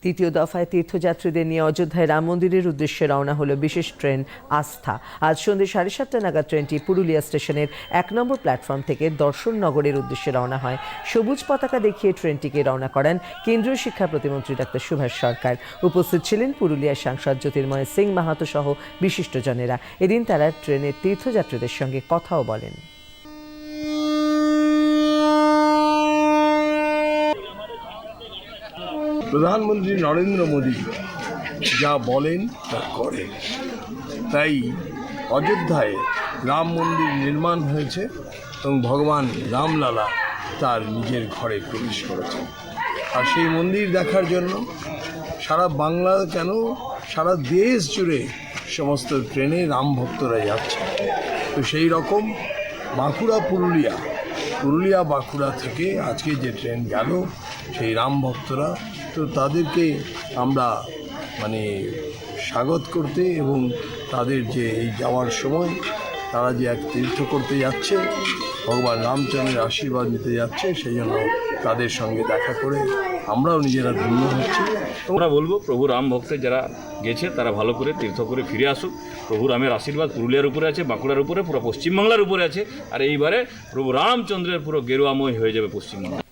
তৃতীয় দফায় তীর্থযাত্রীদের নিয়ে অযোধ্যায় রাম মন্দিরের উদ্দেশ্যে রওনা হলো বিশেষ ট্রেন আস্থা। আজ সন্ধ্যে 7:30 নাগাদ ট্রেনটি পুরুলিয়া স্টেশনের 1 নম্বর প্ল্যাটফর্ম থেকে দর্শন নগরের উদ্দেশ্যে রওনা হয়। সবুজ পতাকা দেখিয়ে ট্রেনটিকে রওনা করান কেন্দ্রীয় শিক্ষা প্রতিমন্ত্রী ডাক্তার সুভাষ সরকার। উপস্থিত ছিলেন পুরুলিয়ার সাংসদ জ্যোতির্ময় সিং মাহাতো সহ বিশিষ্টজনেরা। এদিন তারা ট্রেনের তীর্থযাত্রীদের সঙ্গে কথাও বলেন। প্রধানমন্ত্রী নরেন্দ্র মোদী যা বলেন তা করেন, তাই অযোধ্যায় রাম মন্দির নির্মাণ হয়েছে এবং ভগবান রামলালা তার নিজের ঘরে প্রবেশ করেছেন। আর সেই মন্দির দেখার জন্য সারা বাংলা কেন সারা দেশ জুড়ে সমস্ত ট্রেনে রাম ভক্তরা যাচ্ছে। তো সেই রকম পুরুলিয়া বাঁকুড়া থেকে আজকে যে ট্রেন গেল সেই রাম ভক্তরা, তো তাদেরকে আমরা স্বাগত করতে এবং তাদের যে এই যাওয়ার সময় তারা যে এক তীর্থ করতে যাচ্ছে, ভগবান রামচন্দ্রের আশীর্বাদ নিতে যাচ্ছে, সেই জন্য তাদের সঙ্গে দেখা করে আমরাও নিজেরা ধন্য হচ্ছি। আমরা বলবো প্রভু রাম ভক্তের যারা গেছে তারা ভালো করে তীর্থ করে ফিরে আসুক। প্রভু রামের আশীর্বাদ পুরুলিয়ার উপরে আছে, বাঁকুড়ার উপরে, পুরো পশ্চিমবাংলার উপরে আছে। আর এইবারে প্রভু রামচন্দ্রের পুরো গেরুয়াময় হয়ে যাবে পশ্চিমবাংলা।